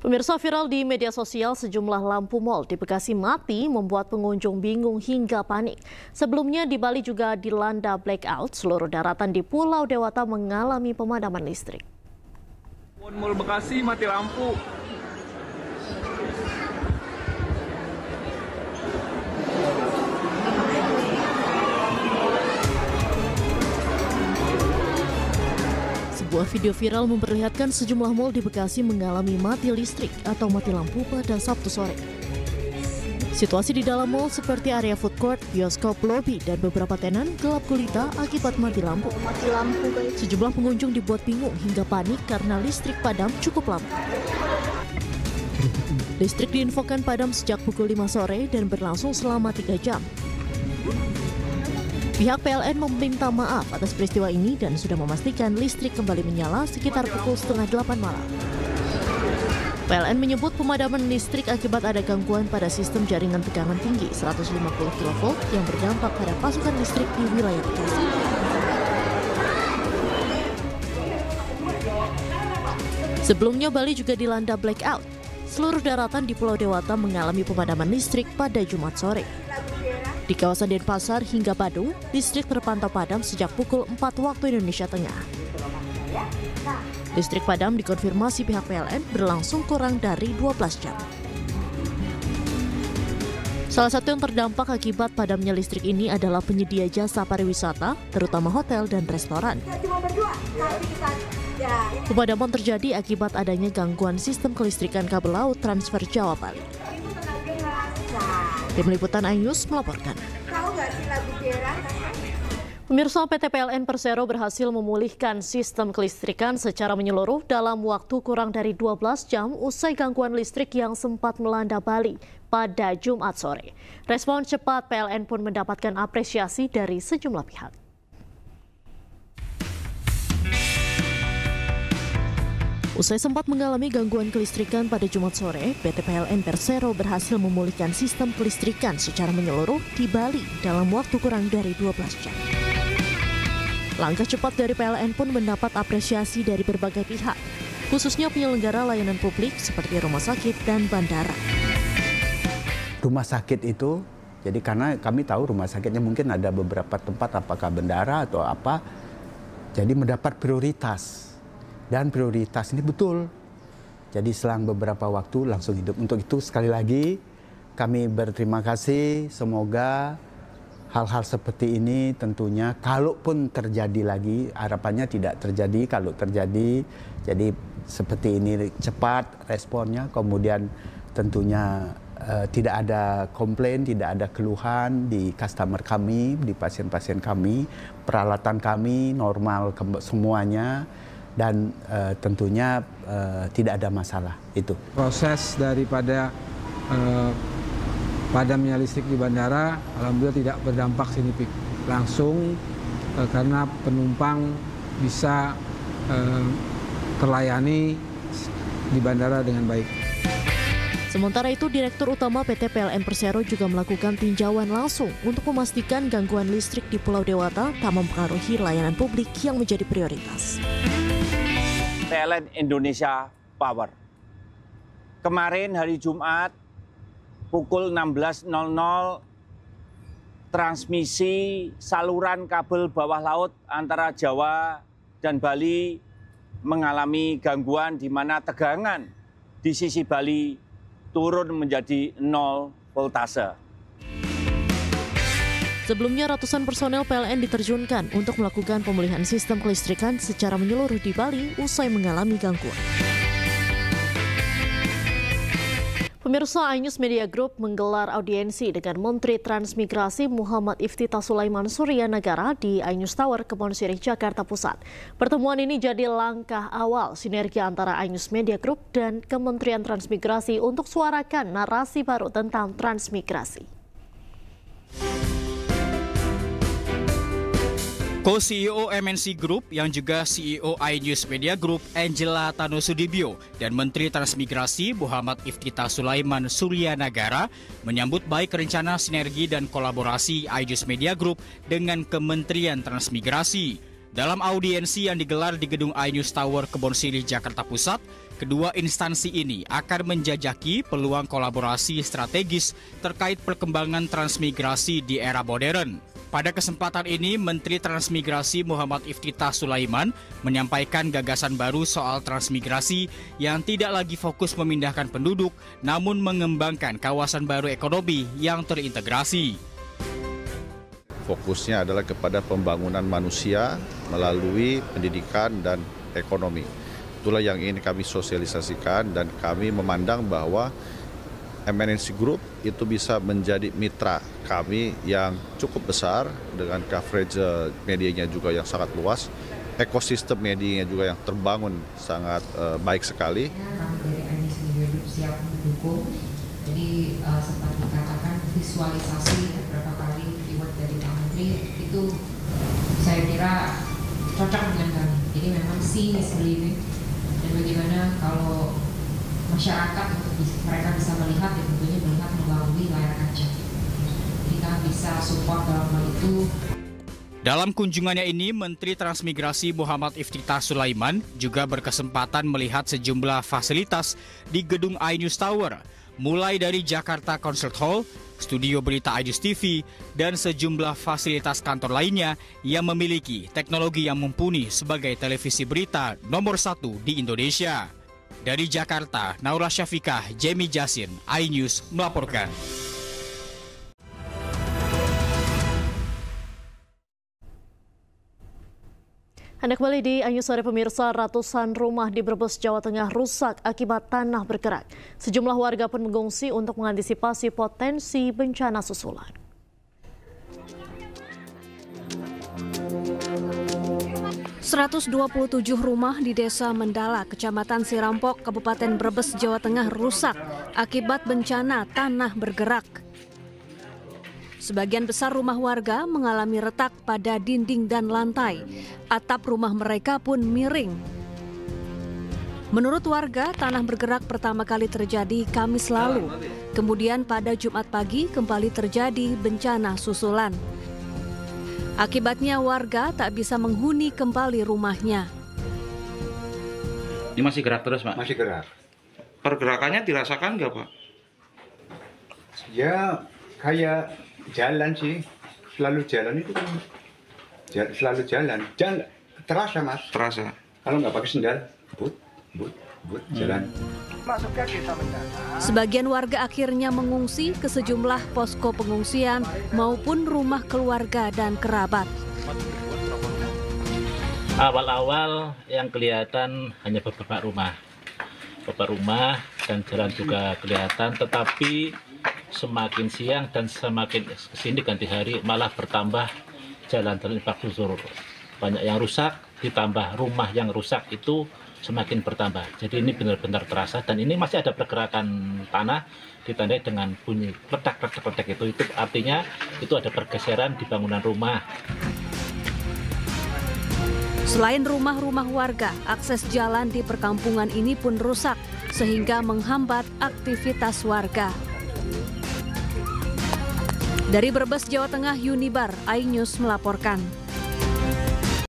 Pemirsa, viral di media sosial, sejumlah lampu mal di Bekasi mati membuat pengunjung bingung hingga panik. Sebelumnya di Bali juga dilanda blackout, seluruh daratan di Pulau Dewata mengalami pemadaman listrik. Mall Bekasi mati lampu. Sebuah video viral memperlihatkan sejumlah mal di Bekasi mengalami mati listrik atau mati lampu pada Sabtu sore. Situasi di dalam mal seperti area food court, bioskop, lobi, dan beberapa tenan gelap gulita akibat mati lampu. Sejumlah pengunjung dibuat bingung hingga panik karena listrik padam cukup lama. Listrik diinfokan padam sejak pukul 5 sore dan berlangsung selama 3 jam. Pihak PLN meminta maaf atas peristiwa ini dan sudah memastikan listrik kembali menyala sekitar pukul 7:30 malam. PLN menyebut pemadaman listrik akibat ada gangguan pada sistem jaringan tegangan tinggi 150 kV yang berdampak pada pasokan listrik di wilayah Bekasi. Sebelumnya Bali juga dilanda blackout. Seluruh daratan di Pulau Dewata mengalami pemadaman listrik pada Jumat sore. Di kawasan Denpasar hingga Badung, listrik terpantau padam sejak pukul 4 waktu Indonesia Tengah. Listrik padam dikonfirmasi pihak PLN berlangsung kurang dari 12 jam. Salah satu yang terdampak akibat padamnya listrik ini adalah penyedia jasa pariwisata, terutama hotel dan restoran. Pemadaman terjadi akibat adanya gangguan sistem kelistrikan kabel laut transfer Jawa Bali. Tim Liputan iNews melaporkan. Pemirsa, PT PLN Persero berhasil memulihkan sistem kelistrikan secara menyeluruh dalam waktu kurang dari 12 jam usai gangguan listrik yang sempat melanda Bali pada Jumat sore. Respon cepat PLN pun mendapatkan apresiasi dari sejumlah pihak. Usai sempat mengalami gangguan kelistrikan pada Jumat sore, PT PLN Persero berhasil memulihkan sistem kelistrikan secara menyeluruh di Bali dalam waktu kurang dari 12 jam. Langkah cepat dari PLN pun mendapat apresiasi dari berbagai pihak, khususnya penyelenggara layanan publik seperti rumah sakit dan bandara. Rumah sakit itu, jadi karena kami tahu rumah sakitnya mungkin ada beberapa tempat, apakah bandara atau apa, jadi mendapat prioritas. Dan prioritas ini betul. Jadi selang beberapa waktu langsung hidup. Untuk itu sekali lagi kami berterima kasih. Semoga hal-hal seperti ini tentunya kalaupun terjadi lagi, harapannya tidak terjadi. Kalau terjadi, jadi seperti ini cepat responnya. Kemudian tentunya tidak ada komplain, tidak ada keluhan di customer kami, di pasien-pasien kami. Peralatan kami normal semuanya. Dan tentunya tidak ada masalah itu. Proses daripada padamnya listrik di bandara, alhamdulillah tidak berdampak signifikan langsung karena penumpang bisa terlayani di bandara dengan baik. Sementara itu, Direktur Utama PT PLN Persero juga melakukan tinjauan langsung untuk memastikan gangguan listrik di Pulau Dewata tak mempengaruhi layanan publik yang menjadi prioritas. PLN Indonesia Power. Kemarin hari Jumat pukul 16.00 transmisi saluran kabel bawah laut antara Jawa dan Bali mengalami gangguan di mana tegangan di sisi Bali turun menjadi 0 voltase. Sebelumnya ratusan personel PLN diterjunkan untuk melakukan pemulihan sistem kelistrikan secara menyeluruh di Bali usai mengalami gangguan. Pemirsa, iNews Media Group menggelar audiensi dengan Menteri Transmigrasi Muhammad Iftithah Sulaiman Suryanagara di iNews Tower, Kebon Sirih, Jakarta Pusat. Pertemuan ini jadi langkah awal sinergi antara iNews Media Group dan Kementerian Transmigrasi untuk suarakan narasi baru tentang transmigrasi. Co-CEO MNC Group yang juga CEO iNews Media Group Angela Tanusudibyo dan Menteri Transmigrasi Muhammad Iftithah Sulaiman Suryanagara menyambut baik rencana sinergi dan kolaborasi iNews Media Group dengan Kementerian Transmigrasi. Dalam audiensi yang digelar di gedung iNews Tower Kebon Sirih, Jakarta Pusat, Kedua instansi ini akan menjajaki peluang kolaborasi strategis terkait perkembangan transmigrasi di era modern. Pada kesempatan ini, Menteri Transmigrasi Muhammad Iftithah Sulaiman menyampaikan gagasan baru soal transmigrasi yang tidak lagi fokus memindahkan penduduk, namun mengembangkan kawasan baru ekonomi yang terintegrasi. Fokusnya adalah kepada pembangunan manusia melalui pendidikan dan ekonomi. Itulah yang ingin kami sosialisasikan dan kami memandang bahwa MNC Group itu bisa menjadi mitra kami yang cukup besar dengan coverage medianya juga yang sangat luas, ekosistem medianya juga yang terbangun sangat baik sekali. Kami dari MNC Group siap mendukung, jadi sempat dikatakan visualisasi beberapa kali keyword dari Pak Menteri itu saya kira cocok dengan kami. Jadi memang seeing is believing. Dan bagaimana kalau masyarakat mereka bisa melihat, ya tentunya melihat melalui layar kaca. Kita bisa support dalam hal itu. Dalam kunjungannya ini, Menteri Transmigrasi Muhammad Iftithah Sulaiman juga berkesempatan melihat sejumlah fasilitas di gedung iNews Tower, mulai dari Jakarta Concert Hall, studio berita iNews TV, dan sejumlah fasilitas kantor lainnya yang memiliki teknologi yang mumpuni sebagai televisi berita nomor 1 di Indonesia. Dari Jakarta, Naura Syafikah, Jamie Jasin, iNews melaporkan. Anda kembali di iNews Sore pemirsa, ratusan rumah di Brebes, Jawa Tengah rusak akibat tanah bergerak. Sejumlah warga pun mengungsi untuk mengantisipasi potensi bencana susulan. ...127 rumah di Desa Mendala, Kecamatan Sirampok, Kabupaten Brebes, Jawa Tengah rusak akibat bencana tanah bergerak. Sebagian besar rumah warga mengalami retak pada dinding dan lantai. Atap rumah mereka pun miring. Menurut warga, tanah bergerak pertama kali terjadi Kamis lalu. Kemudian pada Jumat pagi kembali terjadi bencana susulan. Akibatnya warga tak bisa menghuni kembali rumahnya. Ini masih gerak terus, Pak? Masih gerak. Pergerakannya dirasakan nggak, Pak? Ya, kayak jalan sih. Selalu jalan itu kan. Selalu jalan. Jangan terasa, Mas. Terasa. Kalau nggak pakai sendal, but jalan. Sebagian warga akhirnya mengungsi ke sejumlah posko pengungsian maupun rumah keluarga dan kerabat. Awal-awal yang kelihatan hanya beberapa rumah dan jalan juga kelihatan, tetapi semakin siang dan semakin kesini ganti hari malah bertambah jalan-jalan infrastruktur. Banyak yang rusak, ditambah rumah yang rusak itu semakin bertambah. Jadi ini benar-benar terasa, dan ini masih ada pergerakan tanah ditandai dengan bunyi kletak-kletak itu artinya itu ada pergeseran di bangunan rumah. Selain rumah-rumah warga, akses jalan di perkampungan ini pun rusak sehingga menghambat aktivitas warga. Dari Brebes, Jawa Tengah, Yunibar, iNews melaporkan.